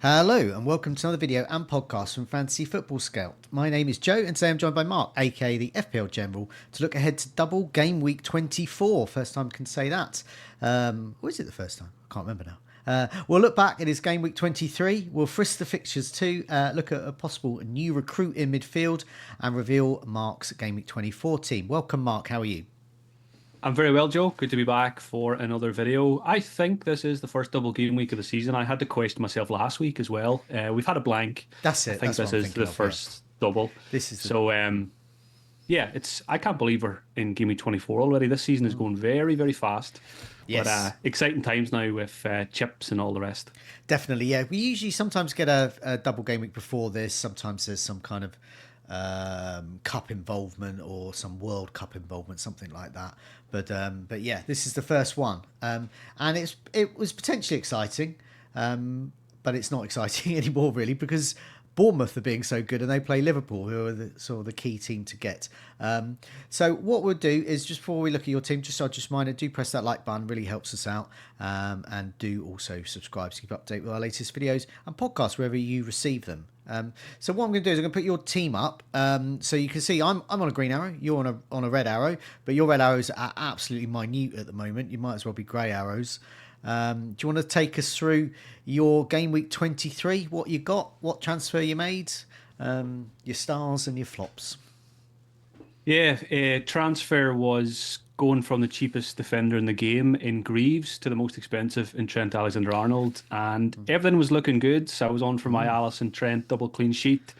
Hello and welcome to another video and podcast from Fantasy Football Scout. My name is Joe and today I'm joined by Mark, aka the FPL General, to look ahead to double game week 24. First time I can say that. Or is it the first time? I can't remember now. We'll look back at his game week 23. We'll frisk the fixtures too, look at a possible new recruit in midfield and reveal Mark's game week 24 team. Welcome Mark, how are you? I'm very well, Joe. Good to be back for another video. I think this is the first double game week of the season. I had to question myself last week as well. We've had a blank. That's I it. think That's what this I'm is thinking the of. Yeah. first double. This is So, yeah, it's I can't believe we're in game week 24 already. This season is going very, very fast. Yes. But exciting times now with chips and all the rest. Definitely, yeah. We usually sometimes get a double game week before this. Sometimes there's some kind of cup involvement or some World Cup involvement, something like that. But yeah, this is the first one, and it was potentially exciting, but it's not exciting anymore really because Bournemouth are being so good and they play Liverpool, who are sort of the key team to get. So what we'll do is just before we look at your team, just remind you, do press that like button, really helps us out, and do also subscribe to keep update with our latest videos and podcasts wherever you receive them. So what I'm going to do is I'm going to put your team up, so you can see I'm on a green arrow, you're on a red arrow, but your red arrows are absolutely minute at the moment. You might as well be grey arrows. Do you want to take us through your game week 23? What you got? What transfer you made? Your stars and your flops. Yeah, transfer was going from the cheapest defender in the game in Greaves to the most expensive in Trent Alexander-Arnold, and everything was looking good. So I was on for my Alisson Trent double clean sheet,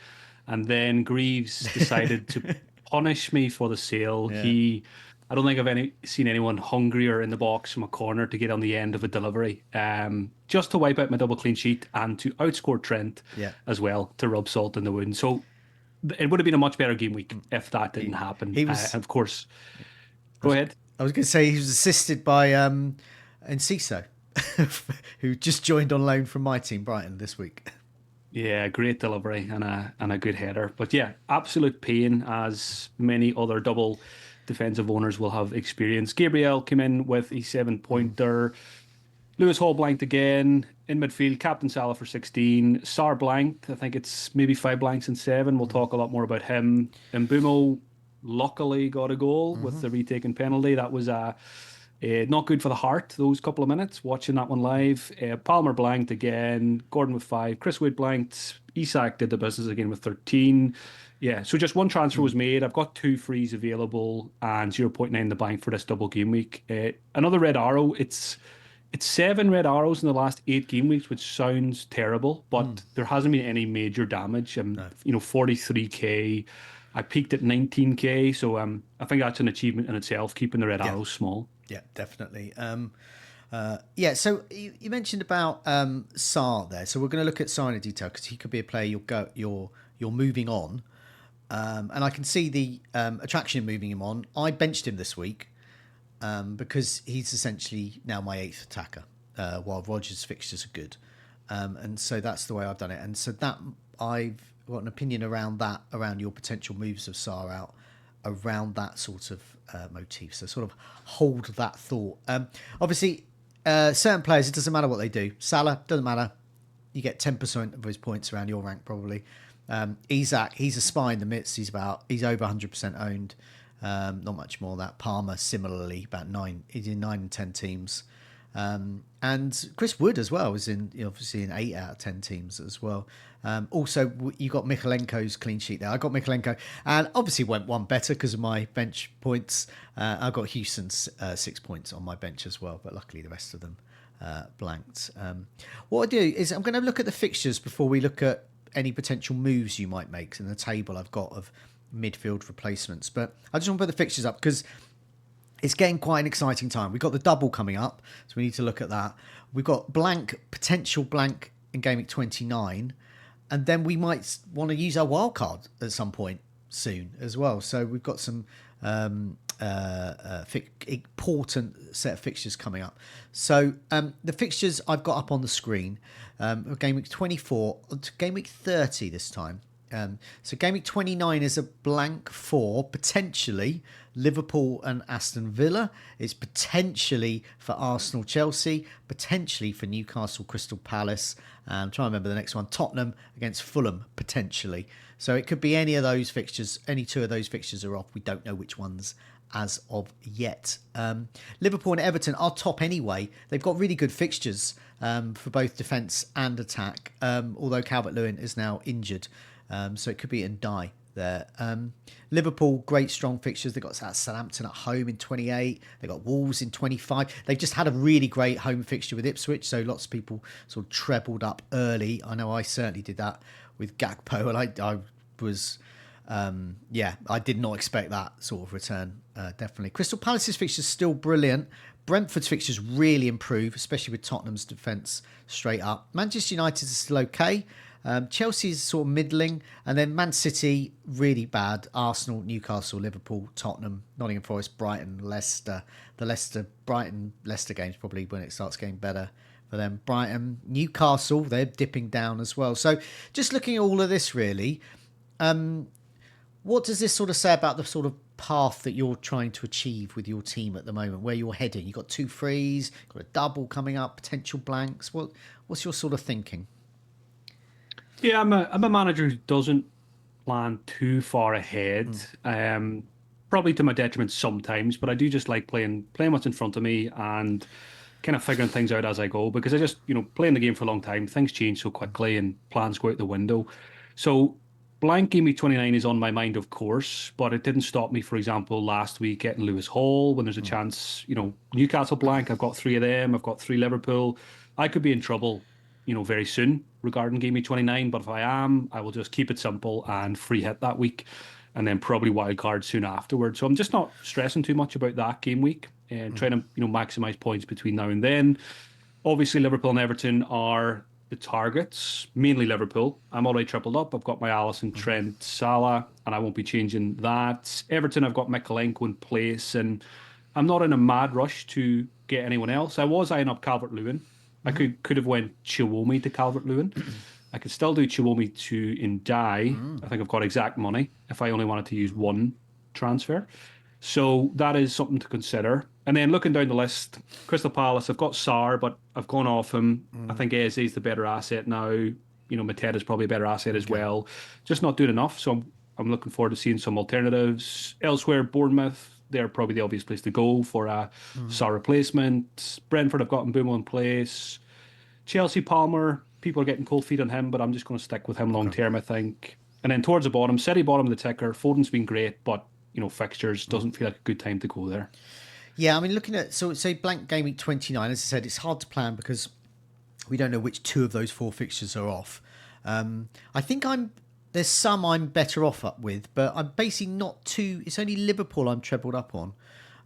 and then Greaves decided to punish me for the sale. Yeah. I don't think I've seen anyone hungrier in the box from a corner to get on the end of a delivery, just to wipe out my double clean sheet and to outscore Trent Yeah. as well to rub salt in the wound. So it would have been a much better game week if that didn't happen. He was. And of course, go ahead. I was going to say he was assisted by Enciso, who just joined on loan from my team, Brighton, this week. Yeah, great delivery and a good header. But yeah, absolute pain as many other double defensive owners will have experienced. Gabriel came in with a 7-pointer. Lewis Hall blanked again in midfield. Captain Salah for 16. Sar blanked. I think it's maybe 5 blanks and 7. We'll talk a lot more about him. And Mbumo luckily got a goal with the retaken penalty. That was not good for the heart, those couple of minutes, watching that one live. Palmer blanked again. Gordon with 5. Chris Wood blanked. Isak did the business again with 13. Yeah, so just one transfer was made. I've got 2 frees available and 0.9 in the bank for this double game week. Another red arrow. It's 7 red arrows in the last 8 game weeks, which sounds terrible, but there hasn't been any major damage. 43k. I peaked at 19k, so I think that's an achievement in itself, keeping the red arrows small. Yeah, definitely. Yeah, so you mentioned about Sar there, so we're going to look at Sar in detail because he could be a player you're moving on, and I can see the attraction of moving him on. I benched him this week because he's essentially now my 8th attacker, while Rodgers' fixtures are good, and so that's the way I've done it. And so that I've got an opinion around that, around your potential moves of Sar out, around that sort of motif. So sort of hold that thought. Obviously, certain players, it doesn't matter what they do. Salah, doesn't matter. You get 10% of his points around your rank probably. Isak, he's a spy in the midst. He's over 100% owned. Not much more than that. Palmer, similarly, about 9. He's in 9 and 10 teams. And Chris Wood as well is obviously in 8 out of 10 teams as well. Also, you got Michalenko's clean sheet there. I got Michalenko, and obviously went one better because of my bench points. I got Houston's 6 points on my bench as well, but luckily the rest of them blanked. What I do is I'm going to look at the fixtures before we look at any potential moves you might make in the table I've got of midfield replacements. But I just want to put the fixtures up because it's getting quite an exciting time. We've got the double coming up, so we need to look at that. We've got potential blank in game week 29, and then we might want to use our wild card at some point soon as well. So we've got some important set of fixtures coming up. So the fixtures I've got up on the screen, game week 24 to game week 30 this time. So Game Week 29 is a blank for potentially Liverpool and Aston Villa. It's potentially for Arsenal, Chelsea, potentially for Newcastle, Crystal Palace. And I'm trying to remember the next one, Tottenham against Fulham, potentially. So it could be any of those fixtures. Any two of those fixtures are off. We don't know which ones as of yet. Liverpool and Everton are top anyway. They've got really good fixtures for both defence and attack, although Calvert-Lewin is now injured. So it could be and die there. Liverpool, great strong fixtures. They've got Southampton at home in 28. They've got Wolves in 25. They've just had a really great home fixture with Ipswich, so lots of people sort of trebled up early. I know I certainly did that with Gakpo, and I was... I did not expect that sort of return, definitely. Crystal Palace's fixtures still brilliant. Brentford's fixtures really improve, especially with Tottenham's defence straight up. Manchester United is still okay. Chelsea's sort of middling, and then Man City really bad. Arsenal, Newcastle, Liverpool, Tottenham, Nottingham Forest, Brighton, Leicester. The Brighton-Leicester game's probably when it starts getting better for them. Brighton, Newcastle, they're dipping down as well. So just looking at all of this really, what does this sort of say about the sort of path that you're trying to achieve with your team at the moment, where you're heading? You've got 2 frees, got a double coming up, potential blanks. What's your sort of thinking? Yeah, I'm a manager who doesn't plan too far ahead. Probably to my detriment sometimes, but I do just like playing what's in front of me and kind of figuring things out as I go, because I just, playing the game for a long time, things change so quickly and plans go out the window. So blank Game Week 29 is on my mind, of course, but it didn't stop me, for example, last week getting Lewis Hall when there's a chance, Newcastle blank. I've got 3 of them. I've got 3 Liverpool. I could be in trouble, very soon regarding Game Week 29, but if I am, I will just keep it simple and free hit that week and then probably wild card soon afterwards. So I'm just not stressing too much about that game week and trying to, maximize points between now and then. Obviously, Liverpool and Everton are the targets, mainly Liverpool. I'm already tripled up. I've got my Alisson, Trent, Salah, and I won't be changing that. Everton, I've got Mykolenko in place, and I'm not in a mad rush to get anyone else. I was eyeing up Calvert-Lewin. I could have went Chiwomi to Calvert-Lewin. I could still do Chiwomi to Ndai. I think I've got exact money if I only wanted to use one transfer. So that is something to consider. And then looking down the list, Crystal Palace, I've got Sarr, but I've gone off him. I think Eze is the better asset now. Mateta's probably a better asset as well. Just not doing enough. So I'm looking forward to seeing some alternatives. Elsewhere, Bournemouth, they're probably the obvious place to go for a Sarr replacement. Brentford, I've got Mbeumo in place. Chelsea, Palmer, people are getting cold feet on him, but I'm just going to stick with him long term, I think. And then towards the bottom, City bottom of the ticker. Foden's been great, but fixtures doesn't feel like a good time to go there. Yeah, I mean, looking at say blank Game Week 29, as I said, it's hard to plan because we don't know which 2 of those 4 fixtures are off. I think there's some I'm better off up with, but I'm basically not too. It's only Liverpool I'm trebled up on,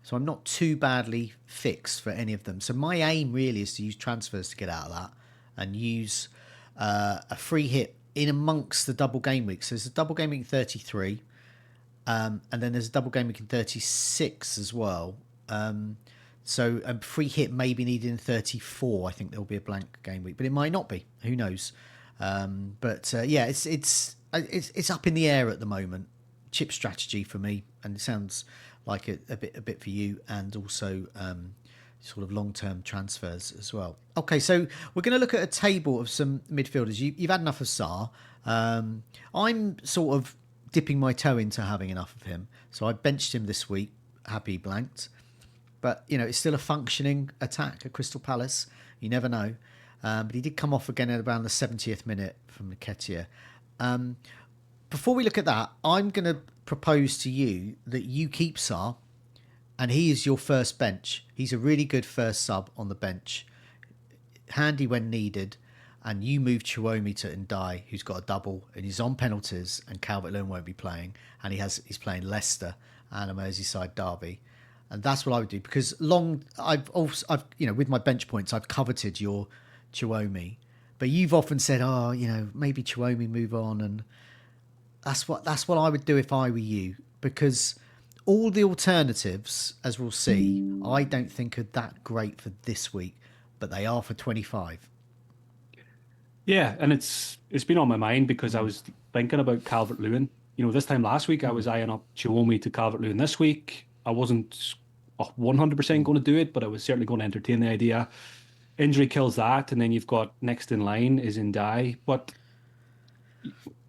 so I'm not too badly fixed for any of them. So my aim really is to use transfers to get out of that and use a free hit in amongst the double game weeks. So there's a double game week 33. And then there's a double game week in 36 as well. So a free hit may be needed in 34. I think there'll be a blank game week, but it might not be. Who knows? It's up in the air at the moment. Chip strategy for me, and it sounds like a bit for you, and also sort of long-term transfers as well. Okay, so we're going to look at a table of some midfielders. You've had enough of Sarr. I'm sort of dipping my toe into having enough of him. So I benched him this week, happy blanked. But, it's still a functioning attack at Crystal Palace. You never know. But he did come off again at around the 70th minute from Nketiah. Before we look at that, I'm going to propose to you that you keep Sarr, and he is your first bench. He's a really good first sub on the bench. Handy when needed. And you move Chiwomi to Ndai, who's got a double, and he's on penalties, and Calvert-Lewin won't be playing, and he's playing Leicester and a Merseyside derby, and that's what I would do, because I've with my bench points I've coveted your Chiwomi, but you've often said, maybe Chiwomi move on, and that's what I would do if I were you, because all the alternatives, as we'll see, I don't think are that great for this week, but they are for 25. Yeah, and it's been on my mind because I Mm, was thinking about Calvert-Lewin. This time last week I mm, was eyeing up Chiwomi to Calvert-Lewin. This week I wasn't 100% mm. going to do it, but I was certainly going to entertain the idea. Injury kills that, and then you've got next in line is Indai. But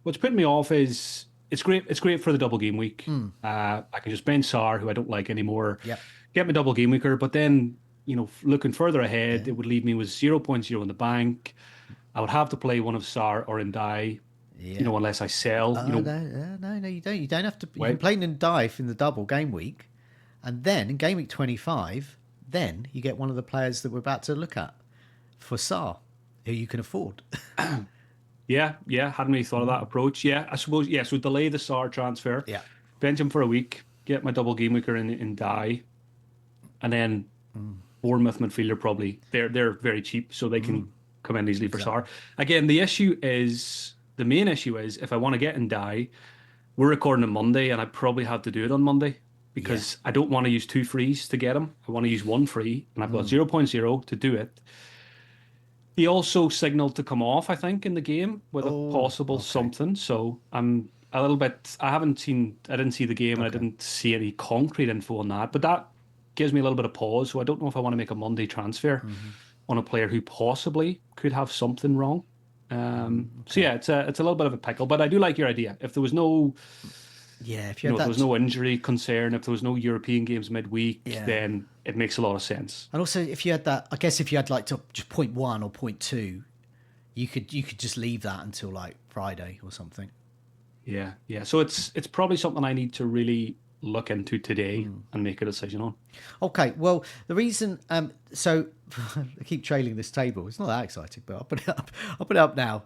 what's putting me off is it's great. It's great for the double game week. Mm. I can just bench Sar, who I don't like anymore, Yep. get my double game weeker. But then, looking further ahead, Yeah. it would leave me with zero point 0 in the bank. I would have to play one of Sar or Indai, Yeah. unless I sell. No, no, you don't. You don't have to. You can Wait, play and dive in the double game week, and then in game week 25, then you get one of the players that we're about to look at for SAR, who you can afford. yeah, hadn't really thought of that Mm. approach. Yeah, I suppose, yeah, so delay the Sar transfer, Yeah. bench him for a week, get my double game weeker in die, and then Mm. Bournemouth midfielder probably they're very cheap, so they Mm. can come in easily for Exactly. Sar. Again, the main issue is if I want to get in die, we're recording on Monday, and I probably have to do it on Monday Yeah. because I don't want to use two frees to get him. I want to use one free, and I've got Mm. zero point 0.0 to do it. He also signaled to come off, I think, in the game with a Oh, possible okay. something. So I'm a little bit. I didn't see the game, and I Okay. didn't see any concrete info on that. But that gives me a little bit of pause. So I don't know if I want to make a Monday transfer Hmm. on a player who possibly could have something wrong. So Okay. yeah, it's a little bit of a pickle. But I do like your idea. If there was no, Yeah. If you had if there was that, no injury concern, if there was no European games midweek, yeah. then it makes a lot of sense. And also, if you had that, I guess if you had like to just point one or point two, you could just leave that until like Friday or something. Yeah, yeah. So it's probably something I need to really look into today Mm. and make a decision on. Okay, well, the reason, so I keep trailing this table. It's not that exciting, but I'll put it up. I'll put it up now.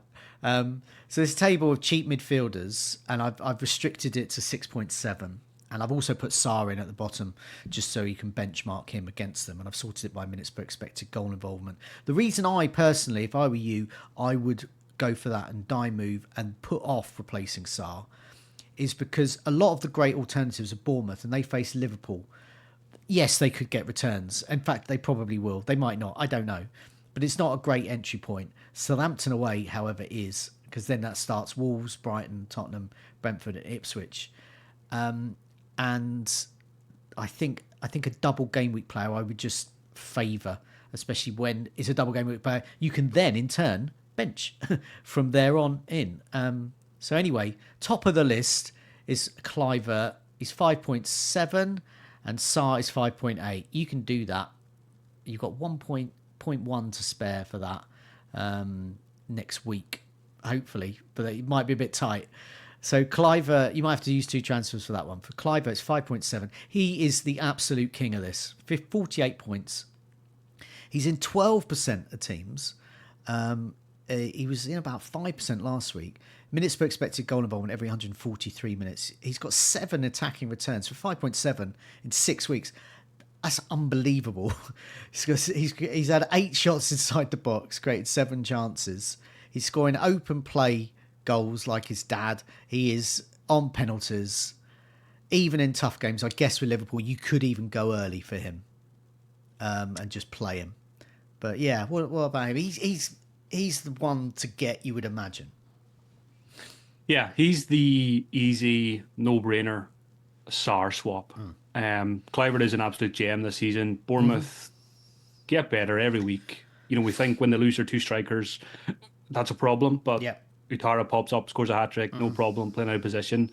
So this table of cheap midfielders, and I've restricted it to 6.7, and I've also put Sarr in at the bottom just so you can benchmark him against them, and I've sorted it by minutes per expected goal involvement. The reason I personally, if I were you, I would go for that and die move and put off replacing Sarr is because a lot of the great alternatives are Bournemouth and they face Liverpool. Yes, they could get returns. In fact, they probably will. They might not. I don't know. But it's not a great entry point. Southampton away, however, is because then that starts Wolves, Brighton, Tottenham, Brentford, and Ipswich. And I think a double game week player I would just favour, especially when it's a double game week player. You can then in turn bench from there on in. So anyway, top of the list is Cliver. He's 5.7 and Sar is 5.8. You can do that. You've got 1.1 to spare for that next week, hopefully, but it might be a bit tight. So Cliver, you might have to use two transfers for that one. For Cliver, it's 5.7. He is the absolute king of this. 48 points. He's in 12% of teams. He was in about 5% last week. Minutes per expected goal involvement every 143 minutes. He's got 7 attacking returns for 5.7 in 6 weeks. That's unbelievable. He's had 8 shots inside the box, created 7 chances. He's scoring open play goals like his dad. He is on penalties. Even in tough games, I guess with Liverpool, you could even go early for him and just play him. But yeah, what about him? He's the one to get, you would imagine. Yeah, he's the easy no-brainer SAR swap. Kluivert is an absolute gem this season. Mm-hmm. Bournemouth get better every week. We think when they lose their two strikers, that's a problem, but Yeah. Utara pops up, scores a hat trick, no problem, playing out of position.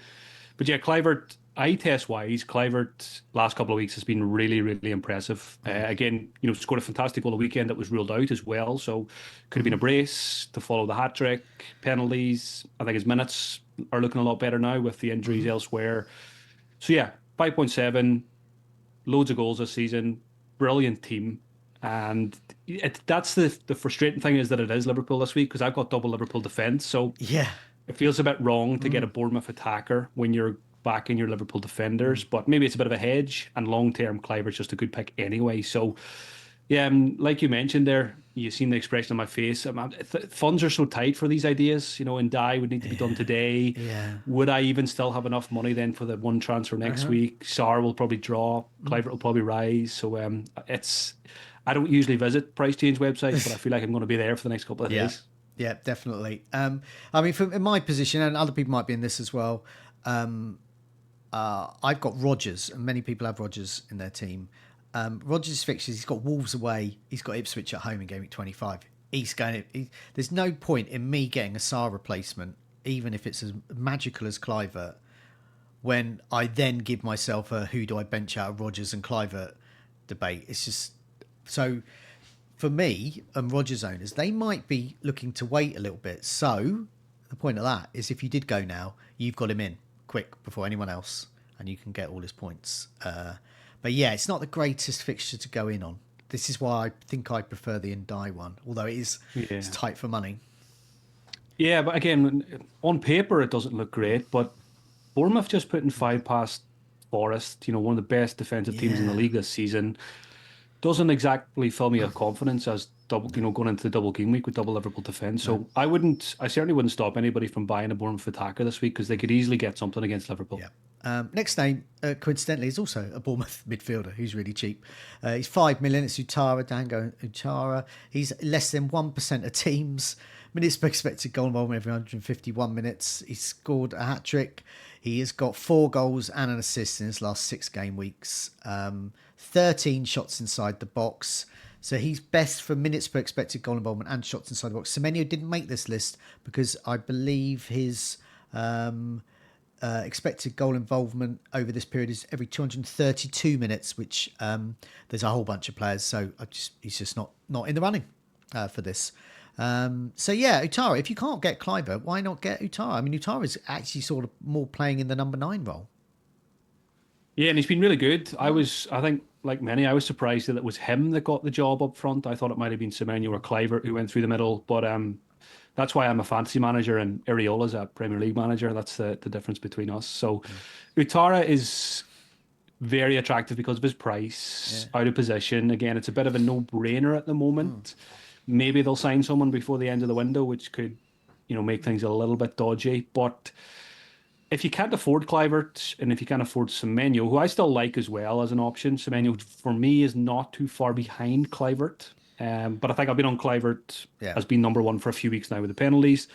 But yeah, Kluivert, eye test wise, Kluivert last couple of weeks has been really, really impressive. Again, scored a fantastic goal a weekend that was ruled out as well. So could have been Mm-hmm. a brace to follow the hat trick, penalties. I think his minutes are looking a lot better now with the injuries Mm-hmm. elsewhere. So yeah, 5.7, loads of goals this season, brilliant team. And that's the frustrating thing is that it is Liverpool this week because I've got double Liverpool defence. So Yeah. it feels a bit wrong to get a Mm. Bournemouth attacker when you're backing your Liverpool defenders, Mm. but maybe it's a bit of a hedge. And long term, Cliver's just a good pick anyway. So, yeah, like you mentioned there, you've seen the expression on my face. Funds are so tight for these ideas. And die would need to be done Yeah. today. Yeah. Would I even still have enough money then for the one transfer next Uh-huh. week? Sar will probably draw. Mm. Clivert will probably rise. So, it's. I don't usually visit price change websites, but I feel like I'm going to be there for the next couple of Yeah. days. Yeah, definitely. I mean, in my position, and other people might be in this as well. I've got Rodgers, and many people have Rodgers in their team. Rodgers' fixtures, he's got Wolves away, he's got Ipswich at home in Gameweek 25. There's no point in me getting a Sarr replacement, even if it's as magical as Clivert, when I then give myself a who do I bench out of Rodgers and Clivert debate. It's just so for me and Rodgers owners, they might be looking to wait a little bit. So the point of that is if you did go now, you've got him in quick before anyone else and you can get all his points. But yeah, it's not the greatest fixture to go in on. This is why I think I prefer the Ndai one, although it's Yeah. tight for money. Yeah, but again, on paper it doesn't look great, but Bournemouth just putting five past Forest, one of the best defensive teams in the Yeah. league this season, doesn't exactly fill me with confidence as double, going into the double game week with double Liverpool defense. No. So I certainly wouldn't stop anybody from buying a Bournemouth attacker this week because they could easily get something against Liverpool. Yeah. Next name, coincidentally, is also a Bournemouth midfielder who's really cheap. He's 5 million. It's Dango Utara. He's less than 1% of teams. Minutes per expected goal involvement every 151 minutes. He's scored a hat trick. He has got 4 goals and an assist in his last 6 game weeks. 13 shots inside the box. So he's best for minutes per expected goal involvement and shots inside the box. Semenyo didn't make this list because I believe his expected goal involvement over this period is every 232 minutes, which there's a whole bunch of players. So he's just not in the running for this. So yeah, Utara, if you can't get Kluivert, why not get Utara? I mean, Utara is actually sort of more playing in the number 9 role. Yeah, and he's been really good. I think, like many, I was surprised that it was him that got the job up front. I thought it might have been Semenyo or Kluivert who went through the middle, but that's why I'm a fantasy manager and Iriola's a Premier League manager. That's the difference between us. So Utara is very attractive because of his price, out of position. Again, it's a bit of a no-brainer at the moment. Maybe they'll sign someone before the end of the window, which could, make things a little bit dodgy. But if you can't afford Kluivert and if you can't afford Semenyo, who I still like as well as an option, Semenyo for me is not too far behind Kluivert. But I think I've been on Kluivert Yeah. as being number 1 for a few weeks now with the penalties.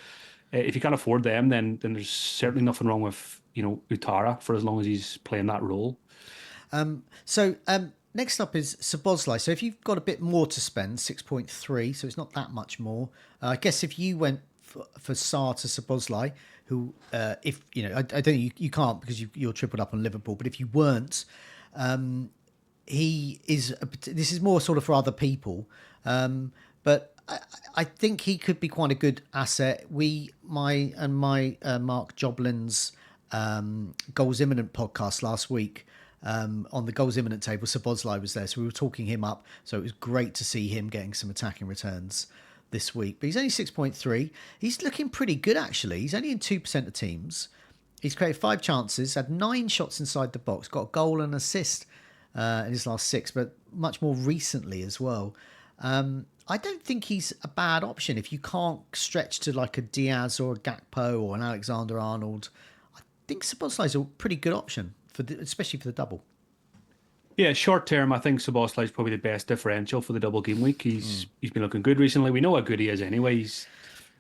If you can't afford them, then there's certainly nothing wrong with Utara for as long as he's playing that role. So next up is Szoboszlai. So if you've got a bit more to spend, 6.3, so it's not that much more. I guess if you went for Sarr to Szoboszlai, who, if I don't think you can't because you're tripled up on Liverpool, but if you weren't, he is. This is more sort of for other people, but I think he could be quite a good asset. My Mark Joblin's Goals Imminent podcast last week. On the goals imminent table, Szoboszlai was there, so we were talking him up. So it was great to see him getting some attacking returns this week. But he's only 6.3. He's looking pretty good, actually. He's only in 2% of teams. He's created 5 chances, had 9 shots inside the box, got a goal and assist in his last 6, but much more recently as well. I don't think he's a bad option if you can't stretch to like a Diaz or a Gakpo or an Alexander-Arnold. I think Szoboszlai's a pretty good option, especially for the double. Yeah, short term, I think Szoboszlai is probably the best differential for the double game week. He's been looking good recently. We know how good he is anyway.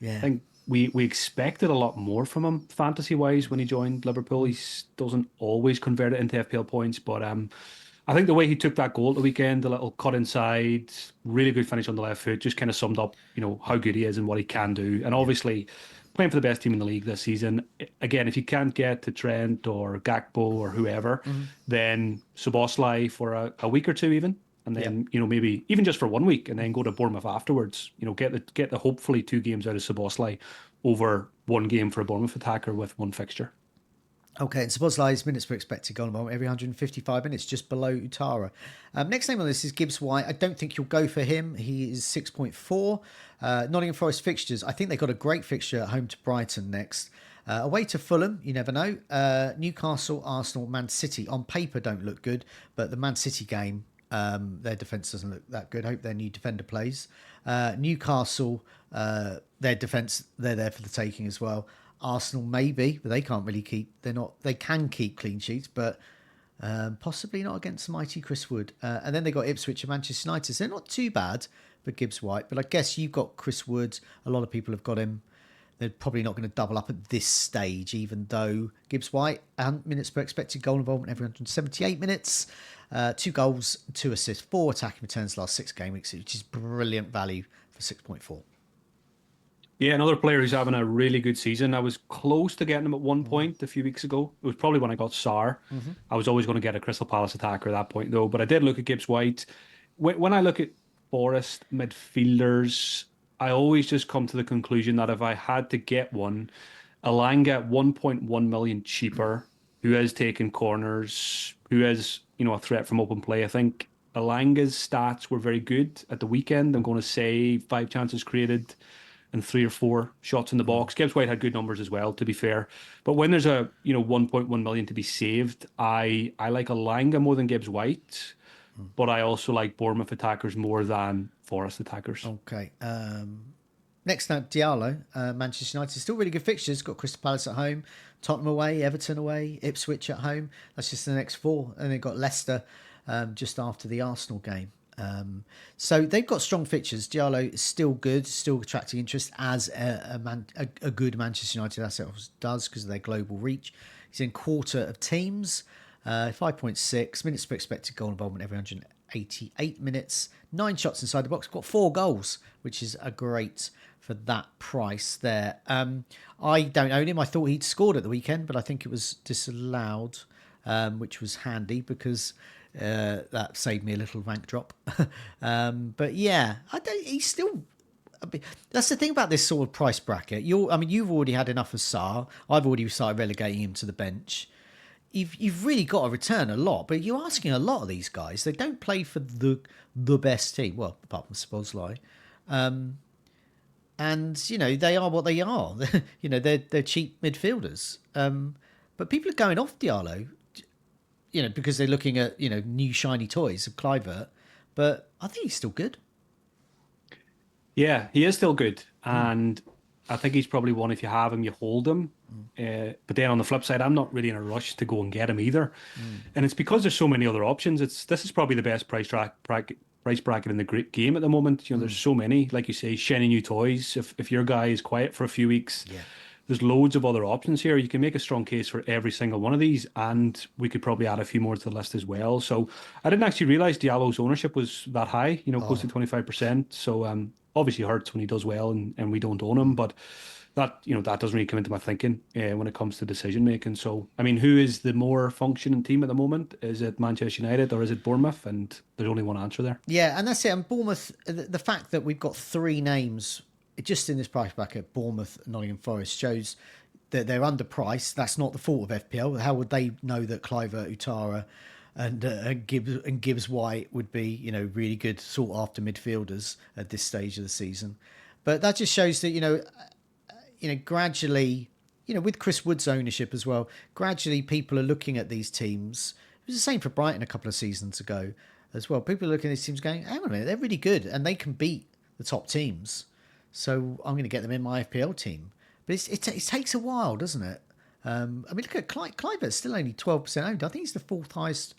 I think we expected a lot more from him fantasy wise when he joined Liverpool. He doesn't always convert it into FPL points, but I think the way he took that goal at the weekend, the little cut inside, really good finish on the left foot, just kind of summed up, how good he is and what he can do. And obviously, playing for the best team in the league this season. Again, if you can't get to Trent or Gakpo or whoever, then Szoboszlai for a week or two even, and then maybe even just for 1 week, and then go to Bournemouth afterwards. Get the hopefully 2 games out of Szoboszlai over 1 game for a Bournemouth attacker with 1 fixture. Okay, and Szoboszlai's minutes per expected goal involvement every 155 minutes, just below Utara. Next name on this is Gibbs White. I don't think you'll go for him. He is 6.4. Nottingham Forest fixtures. I think they've got a great fixture at home to Brighton next. Away to Fulham, you never know. Newcastle, Arsenal, Man City. On paper don't look good, but the Man City game, their defence doesn't look that good. I hope their new defender plays. Newcastle, their defence, they're there for the taking as well. Arsenal maybe, but they can't really keep. They can keep clean sheets, but Possibly not against mighty Chris Wood. And then they got Ipswich and Manchester United. So they're not too bad for Gibbs White. But I guess you've got Chris Wood. A lot of people have got him. They're probably not going to double up at this stage, even though Gibbs White, minutes per expected goal involvement every 178 minutes. 2 goals, 2 assists, 4 attacking returns last 6 game weeks, which is brilliant value for 6.4. Yeah, another player who's having a really good season. I was close to getting him at one point a few weeks ago. It was probably when I got Sarr. I was always going to get a Crystal Palace attacker at that point, though. But I did look at Gibbs White. When I look at Forest midfielders, I always just come to the conclusion that if I had to get one, Alanga at 1.1 million cheaper, who is taking corners, who is, a threat from open play. I think Alanga's stats were very good at the weekend. I'm going to say 5 chances created and 3 or 4 shots in the box. Gibbs White had good numbers as well, to be fair. But when there's a 1.1 million to be saved, I like Alanga more than Gibbs White, but I also like Bournemouth attackers more than Forest attackers. Okay. Next up, Diallo. Manchester United, still really good fixtures. Got Crystal Palace at home, Tottenham away, Everton away, Ipswich at home. That's just the next 4. And they've got Leicester just after the Arsenal game. So they've got strong fixtures. Diallo is still good, still attracting interest as a good Manchester United asset does because of their global reach. He's in quarter of teams, 5.6 minutes per expected goal involvement every 188 minutes, 9 shots inside the box, got 4 goals, which is a great for that price there. I don't own him. I thought he'd scored at the weekend, but I think it was disallowed, which was handy because that saved me a little rank drop. But yeah, he's still. That's the thing about this sort of price bracket. You've already had enough of Sarr. I've already started relegating him to the bench. You've really got to return a lot, but you're asking a lot of these guys. They don't play for the best team. Well, apart from Szoboszlai. And they are what they are. They're cheap midfielders. But people are going off Diallo, because they're looking at new shiny toys of Kluivert. But I think he's still good. Yeah, he is still good, and I think he's probably one. If you have him, you hold him. But then on the flip side, I'm not really in a rush to go and get him either. And it's because there's so many other options. This is probably the best price bracket in the game at the moment. There's so many, like you say, shiny new toys. If your guy is quiet for a few weeks, there's loads of other options here. You can make a strong case for every single one of these, and we could probably add a few more to the list as well. So I didn't actually realize Diallo's ownership was that high, close to 25%. So obviously hurts when he does well and we don't own him, but that doesn't really come into my thinking when it comes to decision making. So who is the more functioning team at the moment? Is it Manchester United or is it Bournemouth? And there's only one answer there. Yeah, and that's it. And Bournemouth, the fact that we've got 3 names just in this price bracket, Bournemouth, Nottingham Forest, shows that they're underpriced. That's not the fault of FPL. How would they know that Kluivert, Utara, and Gibbs White would be really good sought after midfielders at this stage of the season? But that just shows that gradually, with Chris Wood's ownership as well, gradually people are looking at these teams. It was the same for Brighton a couple of seasons ago as well. People are looking at these teams going, hang on a minute, they're really good and they can beat the top teams. So I'm going to get them in my FPL team. But it takes a while, doesn't it? Look at Kluivert, still only 12% owned. I think he's the 4th highest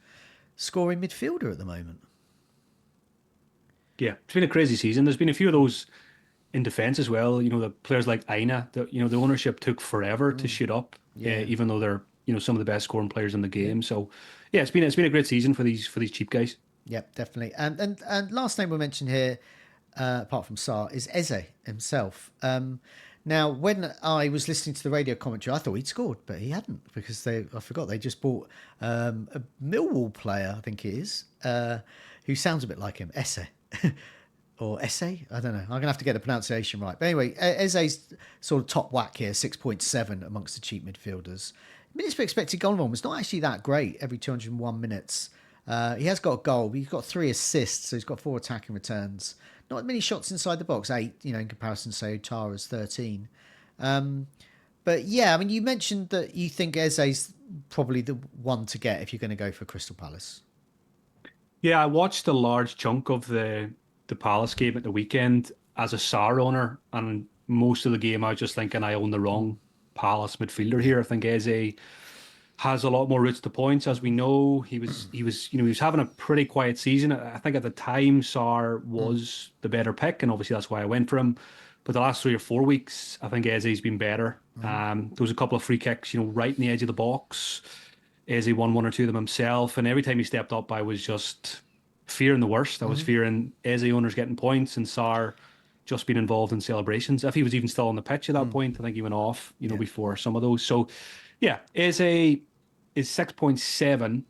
scoring midfielder at the moment. Yeah, it's been a crazy season. There's been a few of those in defence as well. The players like Aina, the ownership took forever to shoot up, even though they're some of the best scoring players in the game. So yeah, it's been a great season for these cheap guys. Yep, definitely. And last name we mentioned here, apart from Sarr, is Eze himself. Now, when I was listening to the radio commentary, I thought he'd scored, but he hadn't because I forgot they just bought a Millwall player, I think it is, who sounds a bit like him, Eze. Or Essay? I don't know. I'm going to have to get the pronunciation right. But anyway, Eze's sort of top whack here, 6.7 amongst the cheap midfielders. Minutes per expected goal involvement was not actually that great every 201 minutes. He has got a goal, but he's got 3 assists, so he's got 4 attacking returns. Not many shots inside the box, 8, in comparison to, say, Tara's 13. But yeah, you mentioned that you think Eze's probably the one to get if you're going to go for Crystal Palace. Yeah, I watched a large chunk of the Palace game at the weekend as a Sarr owner, and most of the game I was just thinking I own the wrong Palace midfielder here. I think Eze has a lot more routes to points, as we know. He was having a pretty quiet season. I think at the time Sar was the better pick, and obviously that's why I went for him. But the last 3 or 4 weeks, I think Eze's been better. There was a couple of free kicks, right in the edge of the box. Eze won one or two of them himself, and every time he stepped up, I was just fearing the worst. I was fearing Eze owners getting points and Sar just being involved in celebrations. If he was even still on the pitch at that point, I think he went off, Yeah. before some of those. So, yeah, Eze is 6.7,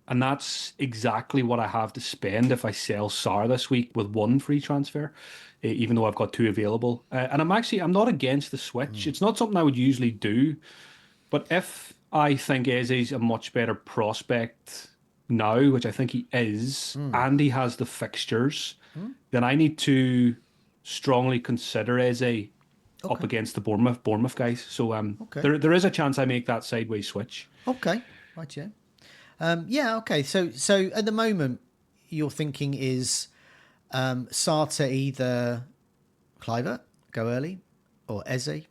and that's exactly what I have to spend if I sell Sar this week with one free transfer, even though I've got two available. And I'm not against the switch. It's not something I would usually do, but if I think Eze's a much better prospect now, which I think he is, and he has the fixtures, then I need to strongly consider Eze up Okay. against the Bournemouth guys. So Okay. there is a chance I make that sideways switch. Okay. Right. Yeah. Yeah. Okay. So at the moment, your thinking is Sarta either Clivert, go early, or Eze,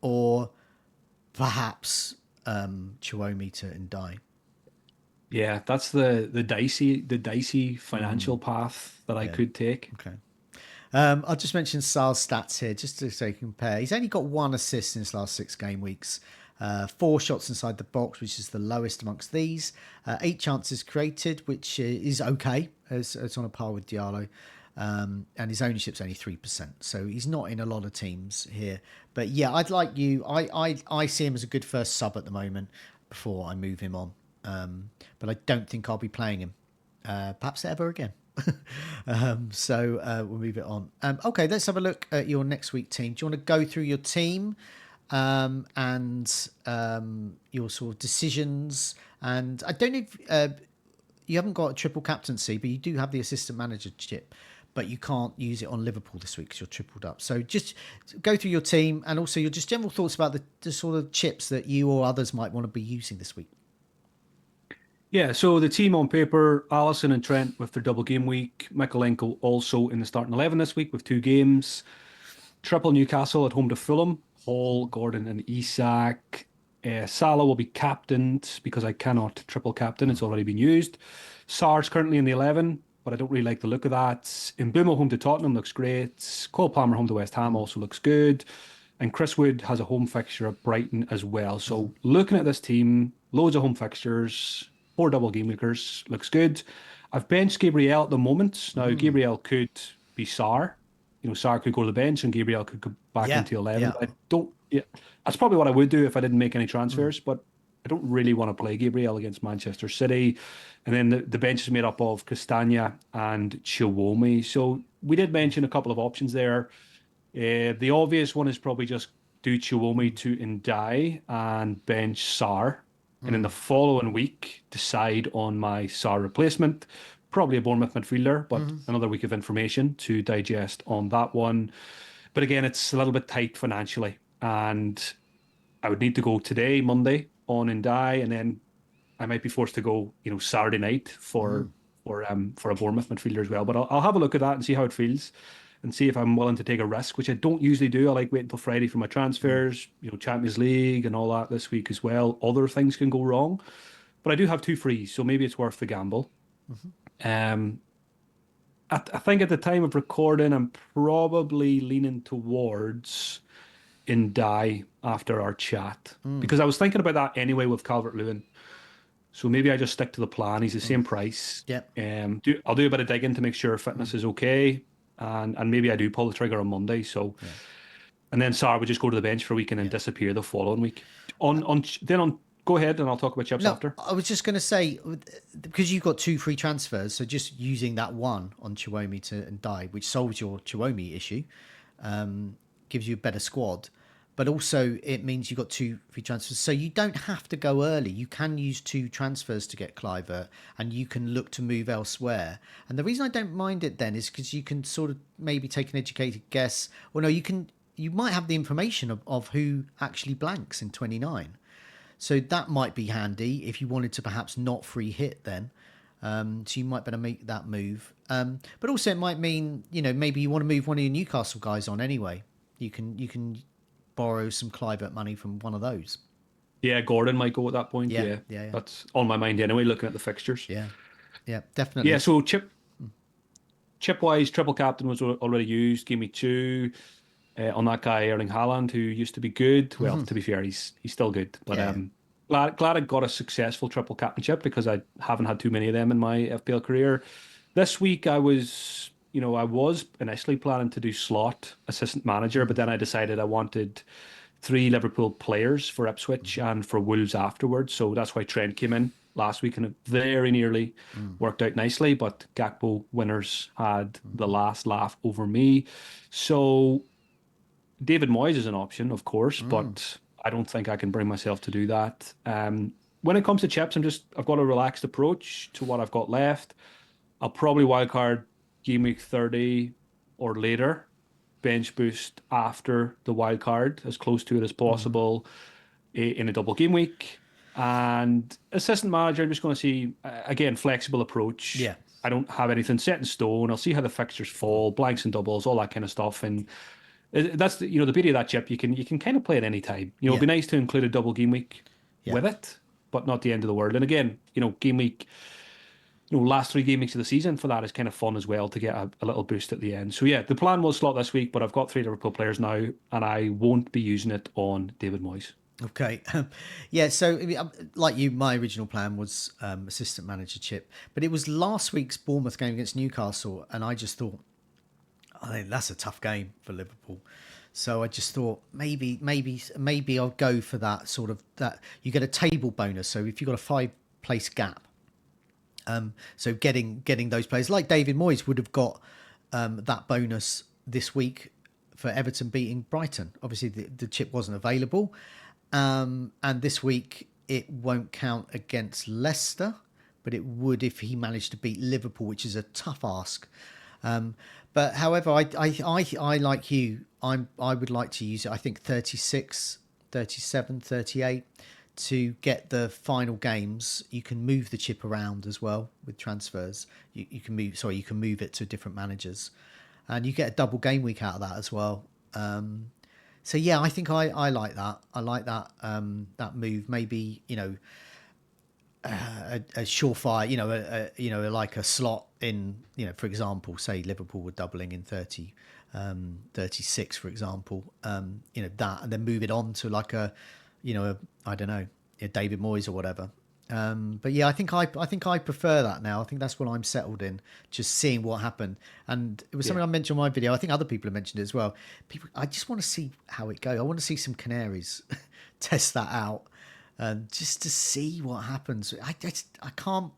or perhaps Chiwomita and die. Yeah, that's the dicey financial path that I Yeah. could take. Okay. I'll just mention Sal's stats here, just to say compare. He's only got one assist in his last 6 game weeks. 4 shots inside the box, which is the lowest amongst these. 8 chances created, which is okay. It's on a par with Diallo. And his ownership's only 3%. So he's not in a lot of teams here. But yeah, I'd like you. I see him as a good first sub at the moment before I move him on. But I don't think I'll be playing him. Perhaps ever again. So we'll move it on. Okay, let's have a look at your next week team. Do you want to go through your team and your sort of decisions? And I don't know if you haven't got a triple captaincy, but you do have the assistant manager chip, but you can't use it on Liverpool this week because you're tripled up. So just go through your team and also your just general thoughts about the sort of chips that you or others might want to be using this week. Yeah, so the team on paper, Allison and Trent with their double game week. Mikalenko also in the starting 11 this week with 2 games. Triple Newcastle at home to Fulham. Hall, Gordon, and Isak. Salah will be captained because I cannot triple captain. It's already been used. Sar's currently in the 11, but I don't really like the look of that. Mbumo home to Tottenham looks great. Cole Palmer home to West Ham also looks good. And Chris Wood has a home fixture at Brighton as well. So looking at this team, loads of home fixtures, 4 double game weekers, looks good. I've benched Gabriel at the moment. Now, Gabriel could be Sar. Sar could go to the bench and Gabriel could go back Yeah, into 11. yeah. But I don't, yeah, that's probably what I would do if I didn't make any transfers. But I don't really want to play Gabriel against Manchester City. And then the bench is made up of Castagna and Chiwomi. So we did mention a couple of options there. The obvious one is probably just do Chiwomi to Ndai and bench Sar. And in the following week, decide on my Sar replacement. Probably a Bournemouth midfielder, but another week of information to digest on that one. But again, it's a little bit tight financially. And I would need to go today, Monday, on Ndai, and then I might be forced to go, Saturday night for a Bournemouth midfielder as well. But I'll have a look at that and see how it feels and see if I'm willing to take a risk, which I don't usually do. I like waiting until Friday for my transfers, Champions League and all that this week as well. Other things can go wrong, but I do have 2 frees, so maybe it's worth the gamble. Um, I think at the time of recording, I'm probably leaning towards in die after our chat because I was thinking about that anyway with Calvert-Lewin. So maybe I just stick to the plan. He's the same price. Yeah. I'll do a bit of digging to make sure fitness is okay, and maybe I do pull the trigger on Monday. So, and then Sarr would just go to the bench for a week and then disappear the following week. Go ahead and I'll talk about chips No, after. I was just going to say, because you've got 2 free transfers, so just using that one on Chiwomi to and die, which solves your Chiwomi issue, gives you a better squad. But also it means you've got 2 free transfers. So you don't have to go early. You can use 2 transfers to get Clivert and you can look to move elsewhere. And the reason I don't mind it then is because you can sort of maybe take an educated guess. Well, no, you might have the information of who actually blanks in 29. So that might be handy if you wanted to perhaps not free hit then. So you might better make that move. But also it might mean, maybe you want to move one of your Newcastle guys on anyway. You can borrow some Clivert money from one of those. Yeah, Gordon might go at that point. Yeah, Yeah, yeah, yeah, that's on my mind anyway, looking at the fixtures. yeah, yeah, Yeah, definitely. so chip wise, triple captain was already used. Give me two on that guy Erling Haaland, who used to be good. Well, to be fair, he's still good. But Yeah, glad I got a successful triple captainship because I haven't had too many of them in my FPL career. This week I was initially planning to do slot assistant manager, but then I decided I wanted three Liverpool players for Ipswich and for Wolves afterwards. So that's why Trent came in last week and it very nearly worked out nicely. But Gakpo winners had the last laugh over me. So David Moyes is an option, of course, but I don't think I can bring myself to do that. When it comes to chips, I've got a relaxed approach to what I've got left. I'll probably wildcard game week 30 or later, bench boost after the wild card, as close to it as possible in a double game week. And assistant manager, I'm just going to see, again, flexible approach. yeah, I don't have anything set in stone. I'll see how the fixtures fall, blanks and doubles, all that kind of stuff. And that's the beauty of that chip. You can kind of play it any time. It'd yeah, be nice to include a double game week yeah. with it, but not the end of the world. And again, game week, last three game weeks of the season for that is kind of fun as well to get a little boost at the end. So yeah, the plan was slot this week, but I've got three Liverpool players now, and I won't be using it on David Moyes. Okay. Yeah, so I mean, like you, my original plan was assistant manager chip, but it was last week's Bournemouth game against Newcastle, and I just thought, I think that's a tough game for Liverpool. So I just thought maybe I'll go for that sort of that you get a table bonus. So if you've got a 5 place gap, so getting those players like David Moyes would have got that bonus this week for Everton beating Brighton. Obviously, the chip wasn't available, and this week it won't count against Leicester, but it would if he managed to beat Liverpool, which is a tough ask. But however, I like you. I would like to use it. I think 36, 37, 38 to get the final games. You can move the chip around as well with transfers. You can move. Sorry, you can move it to different managers, and you get a double game week out of that as well. So yeah, I think I like that. I like that move. Maybe a surefire, like a slot in, for example, say Liverpool were doubling in 30, 36, for example, that, and then move it on to like I don't know, a David Moyes or whatever. But yeah, I think I prefer that now. I think that's what I'm settled in, just seeing what happened. And it was something Yeah, I mentioned in my video. I think other people have mentioned it as well. I just want to see how it goes. I want to see some Canaries test that out, and just to see what happens. I can't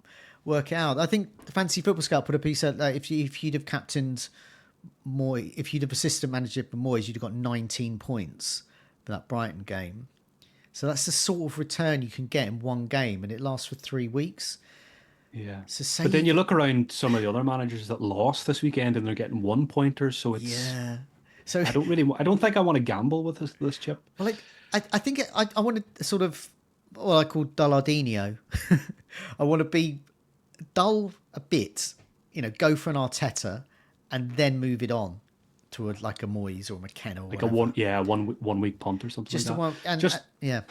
work out. I think the Fantasy Football Scout put a piece out that if you'd have captained Moy, if you'd have assistant manager for Moyes, you'd have got 19 points for that Brighton game. So that's the sort of return you can get in one game, and it lasts for 3 weeks. yeah. So say But then you, you look around some of the other managers that lost this weekend, and they're getting one pointers. So yeah. So I don't think I want to gamble with this chip. well, I think I want to sort of what I call Dullardino. I want to be dull a bit, go for an Arteta, and then move it on to like a Moyes or a McKenna or Like a whatever. one week punt or something like Just a that. one, and Just yeah,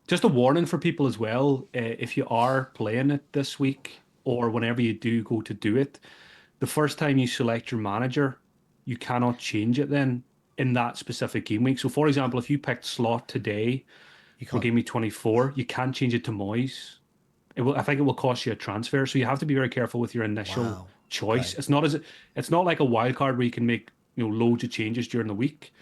Just a warning for people as well. If you are playing it this week or whenever you do go to do it, the first time you select your manager, you cannot change it then in that specific game week. So, for example, if you picked slot today you for can't. game week 24, you can't change it to Moyes. I think it will cost you a transfer. So you have to be very careful with your initial Wow. choice. Okay. It's not like a wild card where you can make loads of changes during the week.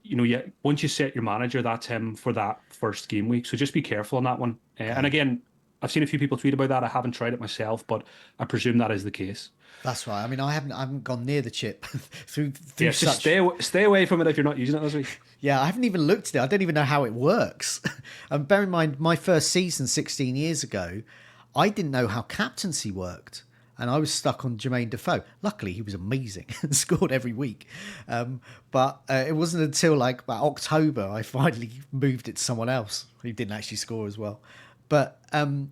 Yeah, once you set your manager, that's him for that first game week. So just be careful on that one. And Okay. again, I've seen a few people tweet about that. I haven't tried it myself, but I presume that is the case. That's right. I mean, I haven't gone near the chip through Yeah, just such. stay away from it if you're not using it this week. Yeah, I haven't even looked at it. I don't even know how it works. And bear in mind, my first season 16 years ago, I didn't know how captaincy worked. And I was stuck on Jermaine Defoe. Luckily, he was amazing and scored every week. But it wasn't until like about October I finally moved it to someone else who didn't actually score as well. But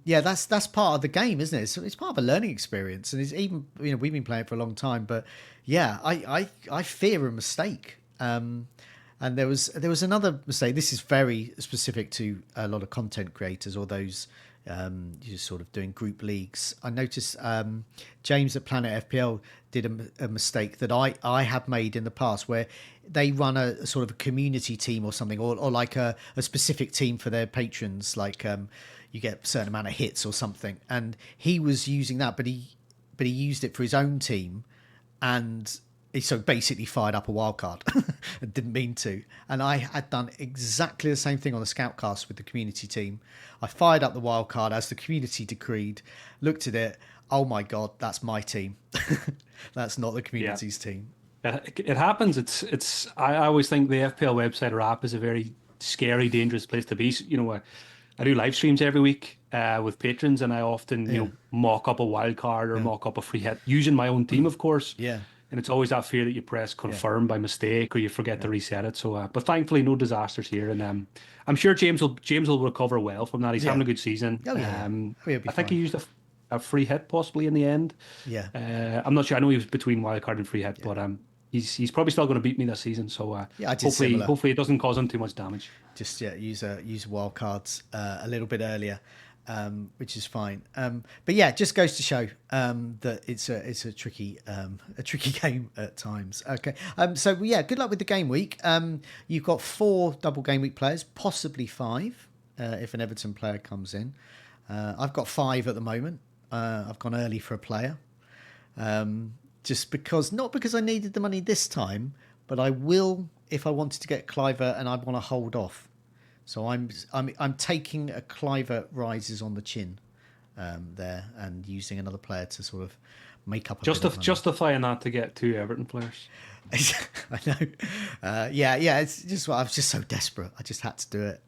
yeah, that's part of the game, isn't it? It's part of a learning experience, and it's even we've been playing it for a long time. But yeah, I fear a mistake. And there was another mistake. This is very specific to a lot of content creators or those you're sort of doing group leagues. I noticed James at Planet FPL did a mistake that I have made in the past, where they run a sort of a community team or something, or like a specific team for their patrons, like you get a certain amount of hits or something. And he was using that, but he used it for his own team, and he so basically fired up a wild card and didn't mean to. And I had done exactly the same thing on the Scoutcast with the community team. I fired up the wild card as the community decreed, looked at it. Oh my God, that's my team. That's not the community's team. It happens. I always think the FPL website or app is a very scary, dangerous place to be. I do live streams every week with patrons, and I often, mock up a wild card or mock up a free hit using my own team, of course. Yeah. And it's always that fear that you press confirm by mistake or you forget to reset it. So, but thankfully, no disasters here, and I'm sure James will recover well from that. He's having a good season. Oh yeah. He'll be I think fine. he used a free hit possibly in the end. Yeah. I'm not sure. I know he was between wildcard and free hit, but he's probably still going to beat me this season. So I did hopefully it doesn't cause him too much damage. Just use wild cards a little bit earlier, which is fine. But yeah, just goes to show that it's a tricky game at times. Okay, so yeah, good luck with the game week. You've got 4 double game week players, possibly 5 if an Everton player comes in. I've got 5 at the moment. I've gone early for a player, just not because I needed the money this time, but I will if I wanted to get Cliver and I want to hold off. So I'm taking a Cliver rises on the chin there and using another player to sort of make up justifying that to get 2 Everton players. I know. Yeah. It's just I was just so desperate. I just had to do it.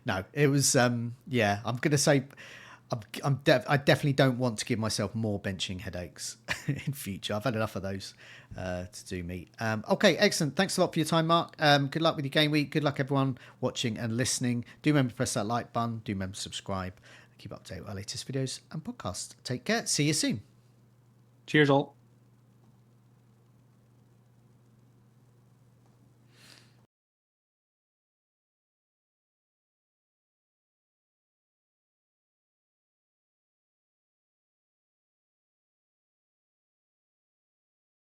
No, it was. I'm going to say. I definitely don't want to give myself more benching headaches in future. I've had enough of those to do me. Okay, excellent. Thanks a lot for your time, Mark. Good luck with your game week. Good luck, everyone watching and listening. Do remember to press that like button. Do remember to subscribe. Keep up to date with our latest videos and podcasts. Take care. See you soon. Cheers, all.